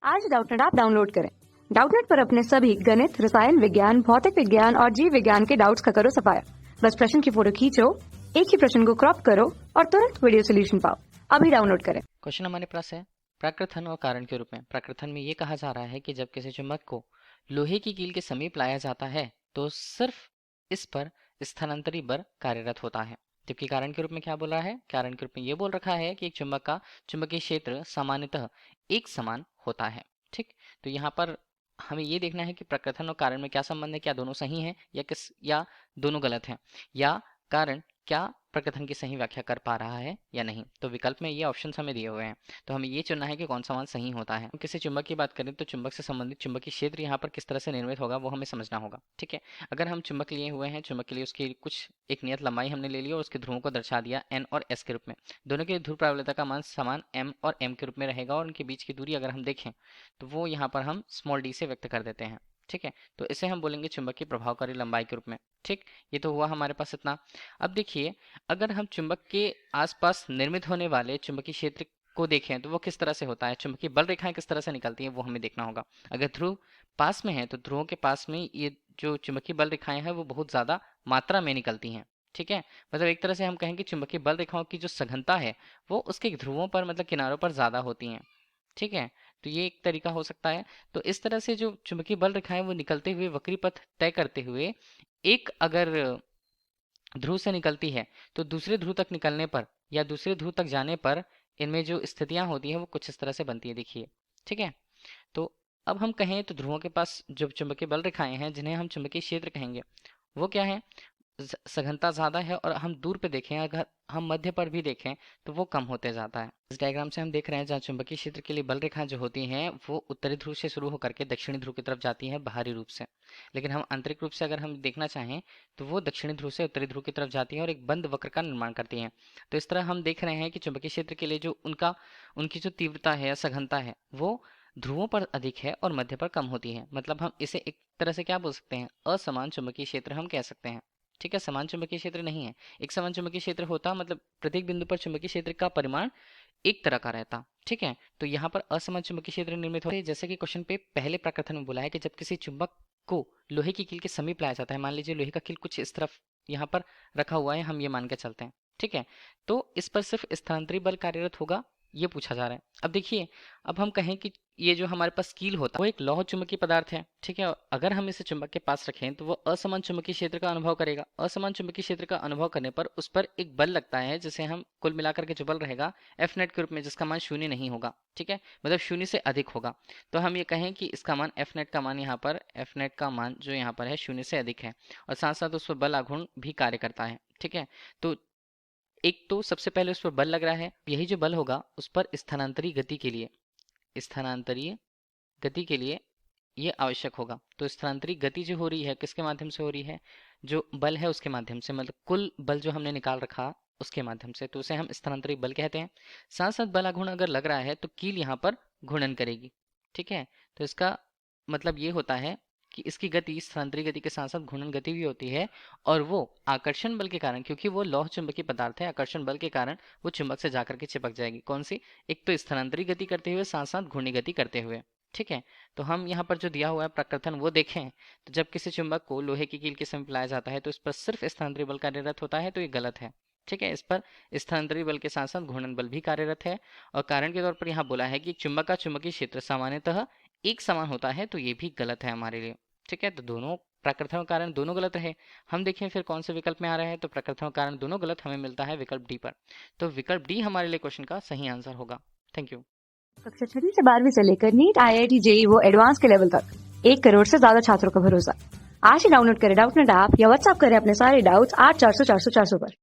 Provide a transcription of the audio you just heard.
आज Doubtnut app download करें। Doubtnut पर अपने सभी गणित, रसायन विज्ञान, भौतिक विज्ञान और जीव विज्ञान के डाउट्स का करो सफाया। बस प्रश्न की फोटो खींचो, एक ही प्रश्न को क्रॉप करो और तुरंत वीडियो सोल्यूशन पाओ। अभी डाउनलोड करें। क्वेश्चन हमारे पास है प्रकृथन और कारण के रूप में। प्रकृथन में ये कहा जा रहा है कि जब किसी चुंबक को लोहे की कील के समीप लाया जाता है तो सिर्फ इस पर स्थानांतरी बल कार्यरत होता है। जबकि कारण के रूप में क्या बोल रहा है? कारण के रूप में ये बोल रखा है कि एक चुंबक का चुंबकीय क्षेत्र सामान्यतः एक समान होता है। ठीक, तो यहाँ पर हमें ये देखना है कि प्रकृथन और कारण में क्या संबंध है, क्या दोनों सही हैं या दोनों गलत हैं, या कारण क्या प्रकृथन की सही व्याख्या कर पा रहा है या नहीं। तो विकल्प में ये ऑप्शंस हमें दिए हुए हैं, तो हमें ये चुनना है कि कौन सा मान सही होता है। हम किसी चुंबक की बात करें तो चुंबक से संबंधित चुंबकीय क्षेत्र यहाँ पर किस तरह से निर्मित होगा वो हमें समझना होगा। ठीक है, अगर हम चुंबक लिए हुए हैं, चुंबक के लिए उसकी कुछ एक नियत लंबाई हमने ले ली और उसके ध्रुवों को दर्शा दिया n और s के रूप में। दोनों के ध्रुव प्राबल्यता का मान समान m और m के रूप में रहेगा और उनके बीच की दूरी अगर हम देखें तो वो यहाँ पर हम स्मॉल d से व्यक्त कर देते हैं। ठीक है, तो इसे हम बोलेंगे चुंबकीय प्रभावकारी लंबाई के रूप में। ठीक, ये तो हुआ हमारे पास इतना। अब देखिए, अगर हम चुंबक के आसपास निर्मित होने वाले चुंबकीय क्षेत्र को देखें तो वो किस तरह से होता है, चुंबकीय बल रेखाएं किस तरह से निकलती हैं वो हमें देखना होगा। अगर ध्रुव पास में है तो ध्रुवों के पास में ये जो चुंबकीय बल रेखाएं हैं वो बहुत ज्यादा मात्रा में निकलती हैं। ठीक है, मतलब एक तरह से हम कहें कि चुंबकीय बल रेखाओं की जो सघनता है वो उसके ध्रुवों पर मतलब किनारों पर ज्यादा होती हैं। ठीक है, तो ये एक तरीका हो सकता है। तो इस तरह से जो चुंबकीय बल रेखाएं वो निकलते हुए वक्री पथ तय करते हुए एक अगर ध्रुव से निकलती है तो दूसरे ध्रुव तक निकलने पर या दूसरे ध्रुव तक जाने पर इनमें जो स्थितियां होती हैं वो कुछ इस तरह से बनती है। देखिए, ठीक है, तो अब हम कहें तो ध्रुवों के पास जो चुंबकीय बल रेखाएं हैं जिन्हें हम चुंबकीय क्षेत्र कहेंगे वो क्या है, सघनता ज्यादा है, और हम दूर पे देखें, अगर हम मध्य पर भी देखें तो वो कम होते जाता है। इस डायग्राम से हम देख रहे हैं जहाँ चुंबकीय क्षेत्र के लिए बल रेखाएं जो होती हैं वो उत्तरी ध्रुव से शुरू होकर के दक्षिणी ध्रुव की तरफ जाती हैं बाहरी रूप से, लेकिन हम आंतरिक रूप से अगर हम देखना चाहें तो वो दक्षिणी ध्रुव से उत्तरी ध्रुव की तरफ जाती हैं और एक बंद वक्र का निर्माण करती हैं। तो इस तरह हम देख रहे हैं कि चुंबकीय क्षेत्र के लिए जो उनकी जो तीव्रता है या सघनता है वो ध्रुवों पर अधिक है और मध्य पर कम होती है। मतलब हम इसे एक तरह से क्या बोल सकते हैं, असमान चुंबकीय क्षेत्र हम कह सकते हैं। ठीक है, समान चुंबकीय क्षेत्र नहीं है। एक समान चुंबकीय क्षेत्र होता मतलब प्रत्येक बिंदु पर चुंबकीय क्षेत्र का परिमाण एक तरह का रहता। ठीक है, तो यहाँ पर असमान चुंबकीय क्षेत्र निर्मित होते हैं। जैसे कि क्वेश्चन पे पहले प्रकृथन में बोला है कि जब किसी चुंबक को लोहे की कील के समीप लाया जाता है, मान लीजिए लोहे का कील कुछ इस तरफ यहाँ पर रखा हुआ है, हम ये मान के चलते हैं। ठीक है, तो इस पर सिर्फ स्थानांतरी बल कार्यरत होगा, ये पूछा जा रहा है। अब देखिए, अब हम कहें कि ये जो हमारे पास कील होता है वो एक लौह चुंबकीय पदार्थ है। ठीक है, अगर हम इसे चुंबक के पास रखें तो वो असमान चुंबकीय क्षेत्र का अनुभव करेगा। असमान चुंबकीय क्षेत्र का अनुभव करने पर उस पर एक बल लगता है जिसे हम कुल मिलाकर के जो बल रहेगा एफ नेट के रूप में, जिसका मान शून्य नहीं होगा। ठीक है, मतलब शून्य से अधिक होगा। तो हम ये कहें कि इसका मान एफ नेट का मान यहाँ पर एफ नेट का मान जो यहाँ पर है शून्य से अधिक है, और साथ साथ उस पर बल आघूर्ण भी कार्य करता है। ठीक है, तो एक तो सबसे पहले उस पर बल लग रहा है, यही जो बल होगा उस पर स्थानांतरी गति के लिए ये आवश्यक होगा। तो स्थानांतरी गति जो हो रही है किसके माध्यम से हो रही है, जो बल है उसके माध्यम से, मतलब कुल बल जो हमने निकाल रखा उसके माध्यम से, तो उसे हम स्थानांतरी बल कहते हैं। साथ साथ बल आघूर्ण अगर लग रहा है तो कील यहाँ पर घूर्णन करेगी। ठीक है, तो इसका मतलब ये होता है कि इसकी गति स्थानांतरी गति के साथ साथ घूर्णन गति भी होती है, और वो आकर्षण बल के कारण, क्योंकि वो लौह चुंबकीय पदार्थ है, आकर्षण बल के कारण वो चुंबक से जाकर के चिपक जाएगी। कौन सी? एक तो स्थानांतरी गति करते हुए साथ साथ घूर्णी गति करते हुए। ठीक है, तो हम यहाँ पर जो दिया हुआ है प्रकृथन वो देखें तो जब किसी चुंबक को लोहे की कील के समीप लाया जाता है तो इस पर सिर्फ स्थानांतरी बल कार्यरत होता है, तो ये गलत है। ठीक है, इस पर स्थानांतरी बल के साथ साथ घूर्णन बल भी कार्यरत है। और कारण के तौर पर यहाँ बोला है कि चुंबक का चुंबकीय क्षेत्र सामान्यतः एक समान होता है, तो ये भी गलत है हमारे लिए। ठीक है, तो दोनों प्रकृथन और कारण दोनों गलत रहे। हम देखें फिर कौन से विकल्प में आ रहा है, तो प्रकृथन और कारण दोनों गलत, हमें मिलता है विकल्प डी पर। तो विकल्प डी हमारे लिए क्वेश्चन का सही आंसर होगा। Thank you. कक्षा 6 से 12वीं से लेकर नीट, IIT, JEE वो एडवांस के लेवल तक 1 करोड़ से ज्यादा छात्रों का भरोसा। आज ही डाउनलोड करें डाउटनेट ऐप या व्हाट्सएप करें अपने सारे डाउट्स 8400 400 400 पर।